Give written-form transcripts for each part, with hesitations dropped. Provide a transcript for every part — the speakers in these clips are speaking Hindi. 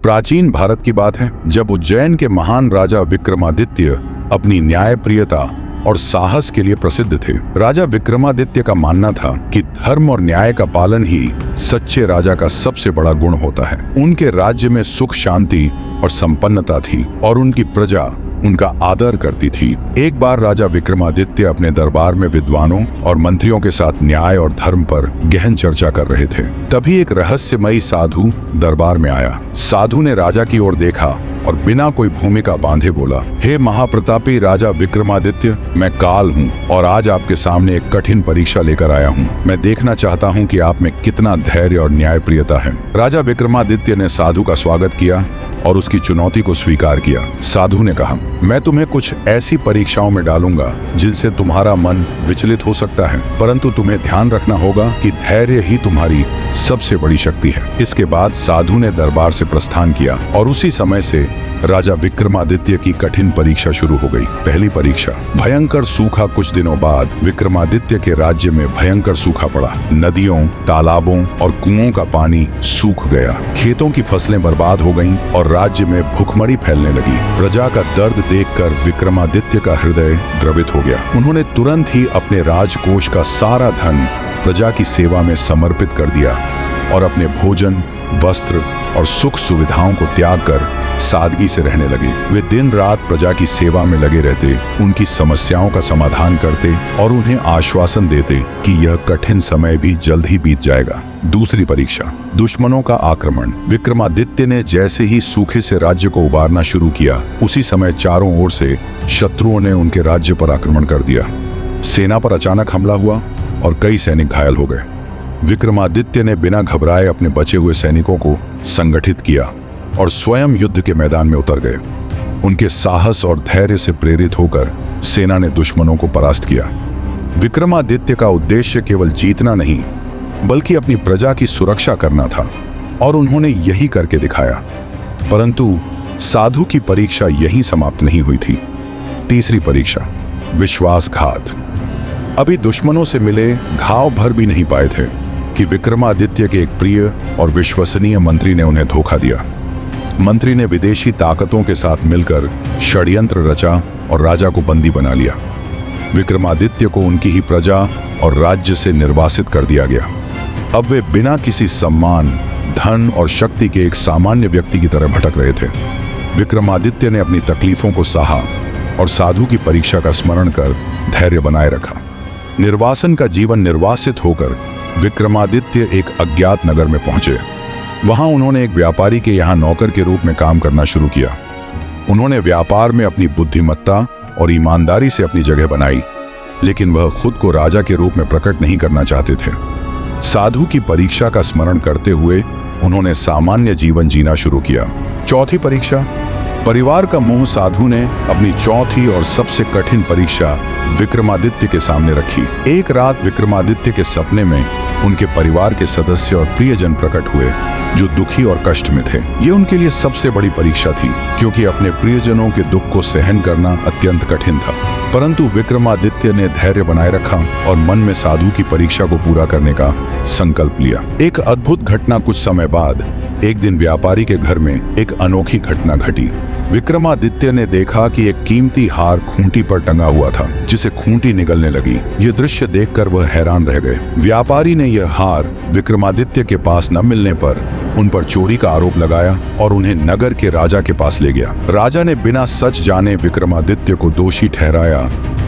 प्राचीन भारत की बात है, जब उज्जैन के महान राजा विक्रमादित्य अपनी न्यायप्रियता और साहस के लिए प्रसिद्ध थे। राजा विक्रमादित्य का मानना था कि धर्म और न्याय का पालन ही सच्चे राजा का सबसे बड़ा गुण होता है। उनके राज्य में सुख, शांति और संपन्नता थी और उनकी प्रजा उनका आदर करती थी। एक बार राजा विक्रमादित्य अपने दरबार में विद्वानों और मंत्रियों के साथ न्याय और धर्म पर गहन चर्चा कर रहे थे। तभी एक रहस्यमयी साधु दरबार में आया। साधु ने राजा की ओर देखा और बिना कोई भूमिका बांधे बोला, हे महाप्रतापी राजा विक्रमादित्य, मैं काल हूँ और आज आपके सामने एक कठिन परीक्षा लेकर आया हूँ। मैं देखना चाहता हूँ कि आप में कितना धैर्य और न्यायप्रियता है। राजा विक्रमादित्य ने साधु का स्वागत किया और उसकी चुनौती को स्वीकार किया। साधु ने कहा, मैं तुम्हें कुछ ऐसी परीक्षाओं में डालूंगा जिनसे तुम्हारा मन विचलित हो सकता है, परंतु तुम्हें ध्यान रखना होगा कि धैर्य ही तुम्हारी सबसे बड़ी शक्ति है। इसके बाद साधु ने दरबार से प्रस्थान किया और उसी समय से राजा विक्रमादित्य की कठिन परीक्षा शुरू हो गई। पहली परीक्षा, भयंकर सूखा। कुछ दिनों बाद विक्रमादित्य के राज्य में भयंकर सूखा पड़ा। नदियों, तालाबों और कुओं का पानी सूख गया। खेतों की फसलें बर्बाद हो गईं और राज्य में भुखमरी फैलने लगी। प्रजा का दर्द देखकर विक्रमादित्य का हृदय द्रवित हो गया। उन्होंने तुरंत ही अपने राजकोष का सारा धन प्रजा की सेवा में समर्पित कर दिया और अपने भोजन, वस्त्र और सुख सुविधाओं को त्याग कर सादगी से रहने लगे। वे दिन रात प्रजा की सेवा में लगे रहते, उनकी समस्याओं का समाधान करते और उन्हें आश्वासन देते कि यह कठिन समय भी जल्द ही बीत जाएगा। दूसरी परीक्षा, दुश्मनों का आक्रमण। विक्रमादित्य ने जैसे ही सूखे से राज्य को उबारना शुरू किया, उसी समय चारों ओर से शत्रुओं ने उनके राज्य पर आक्रमण कर दिया। सेना पर अचानक हमला हुआ और कई सैनिक घायल हो गए। विक्रमादित्य ने बिना घबराए अपने बचे हुए सैनिकों को संगठित किया और स्वयं युद्ध के मैदान में उतर गए। उनके साहस और धैर्य से प्रेरित होकर सेना ने दुश्मनों को परास्त किया। विक्रमादित्य का उद्देश्य केवल जीतना नहीं, बल्कि अपनी प्रजा की सुरक्षा करना था और उन्होंने यही करके दिखाया। परंतु साधु की परीक्षा यहीं समाप्त नहीं हुई थी। तीसरी परीक्षा, विश्वासघात। अभी दुश्मनों से मिले घाव भर भी नहीं पाए थे कि विक्रमादित्य के एक प्रिय और विश्वसनीय मंत्री ने उन्हें धोखा दिया। मंत्री ने विदेशी ताकतों के साथ मिलकर षड्यंत्र रचा और राजा को बंदी बना लिया। विक्रमादित्य को उनकी ही प्रजा और राज्य से निर्वासित कर दिया गया। अब वे बिना किसी सम्मान, धन और शक्ति के एक सामान्य व्यक्ति की तरह भटक रहे थे। विक्रमादित्य ने अपनी तकलीफों को सहा और साधु की परीक्षा का स्मरण कर धैर्य बनाए रखा। निर्वासन का जीवन निर्वासित होकर विक्रमादित्य एक अज्ञात नगर में पहुंचे। वहां उन्होंने एक व्यापारी के यहाँ नौकर के रूप में काम करना शुरू किया। उन्होंने व्यापार में अपनी बुद्धिमत्ता और ईमानदारी से अपनी जगह बनाई, लेकिन वह खुद को राजा के रूप में प्रकट नहीं करना चाहते थे। साधु की परीक्षा का स्मरण करते हुए उन्होंने सामान्य जीवन जीना शुरू किया। चौथी परीक्षा, परिवार का मोह। साधु ने अपनी चौथी और सबसे कठिन परीक्षा विक्रमादित्य के सामने रखी। एक रात विक्रमादित्य के सपने में उनके परिवार के सदस्य और प्रियजन प्रकट हुए जो दुखी और कष्ट में थे। ये उनके लिए सबसे बड़ी परीक्षा थी, क्योंकि अपने प्रियजनों के दुख को सहन करना अत्यंत कठिन था। परंतु विक्रमादित्य ने धैर्य बनाए रखा और मन में साधु की परीक्षा को पूरा करने का संकल्प लिया। एक अद्भुत घटना कुछ समय बाद एक दिन व्यापारी के घर में एक अनोखी घटना घटी। विक्रमादित्य ने देखा कि एक कीमती हार खूंटी पर टंगा हुआ था, जिसे खूंटी निगलने लगी। ये दृश्य देखकर वह हैरान रह गए। व्यापारी ने यह हार विक्रमादित्य के पास न मिलने पर उन पर चोरी का आरोप लगाया और उन्हें नगर के राजा के पास ले गया। राजा ने बिना सच जाने विक्रमादित्य को दोषी ठहराया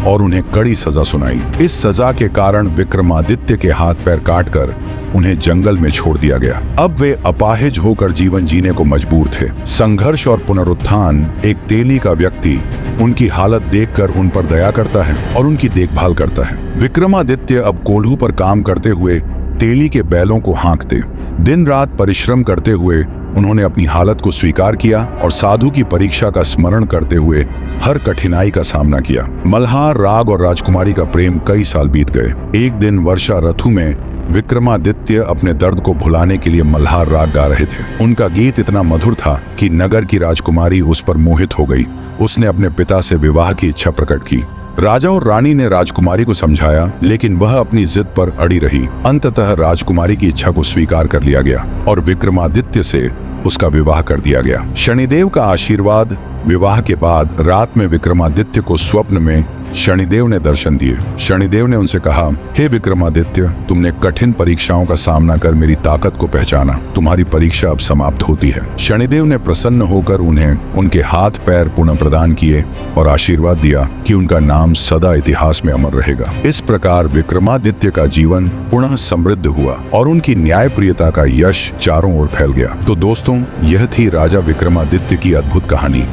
और उन्हें कड़ी सजा सुनाई। इस सजा के कारण विक्रमादित्य के हाथ पैर काटकर उन्हें जंगल में छोड़ दिया गया। अब वे अपाहिज होकर जीवन जीने को मजबूर थे। संघर्ष और पुनरुत्थान। एक तेली का व्यक्ति उनकी हालत देखकर उन पर दया करता है और उनकी देखभाल करता है। विक्रमादित्य अब कोल्हू पर काम करते हुए तेली के बैलों को हाँकते। दिन रात परिश्रम करते हुए उन्होंने अपनी हालत को स्वीकार किया और साधु की परीक्षा का स्मरण करते हुए हर कठिनाई का सामना किया। मल्हार राग और राजकुमारी का प्रेम कई साल बीत गए। एक दिन वर्षा ऋतु में विक्रमादित्य अपने दर्द को भुलाने के लिए मल्हार राग गा रहे थे। उनका गीत इतना मधुर था कि नगर की राजकुमारी उस पर मोहित हो गई। उसने अपने पिता से विवाह की इच्छा प्रकट की। राजा और रानी ने राजकुमारी को समझाया, लेकिन वह अपनी जिद पर अड़ी रही। अंततः राजकुमारी की इच्छा को स्वीकार कर लिया गया और विक्रमादित्य से उसका विवाह कर दिया गया। शनिदेव का आशीर्वाद। विवाह के बाद रात में विक्रमादित्य को स्वप्न में शनिदेव ने दर्शन दिए। शनिदेव ने उनसे कहा, हे विक्रमादित्य, तुमने कठिन परीक्षाओं का सामना कर मेरी ताकत को पहचाना। तुम्हारी परीक्षा अब समाप्त होती है। शनिदेव ने प्रसन्न होकर उन्हें उनके हाथ पैर पुनः प्रदान किए और आशीर्वाद दिया कि उनका नाम सदा इतिहास में अमर रहेगा। इस प्रकार विक्रमादित्य का जीवन पुनः समृद्ध हुआ और उनकी न्यायप्रियता का यश चारों ओर फैल गया। तो दोस्तों, यह थी राजा विक्रमादित्य की अद्भुत कहानी।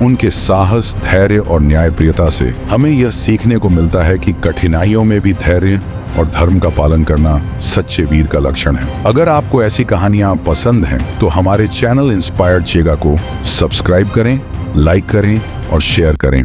उनके साहस, धैर्य और न्यायप्रियता से हमें यह सीखने को मिलता है कि कठिनाइयों में भी धैर्य और धर्म का पालन करना सच्चे वीर का लक्षण है। अगर आपको ऐसी कहानियां पसंद हैं तो हमारे चैनल इंस्पायर्ड चेगा को सब्सक्राइब करें, लाइक करें और शेयर करें।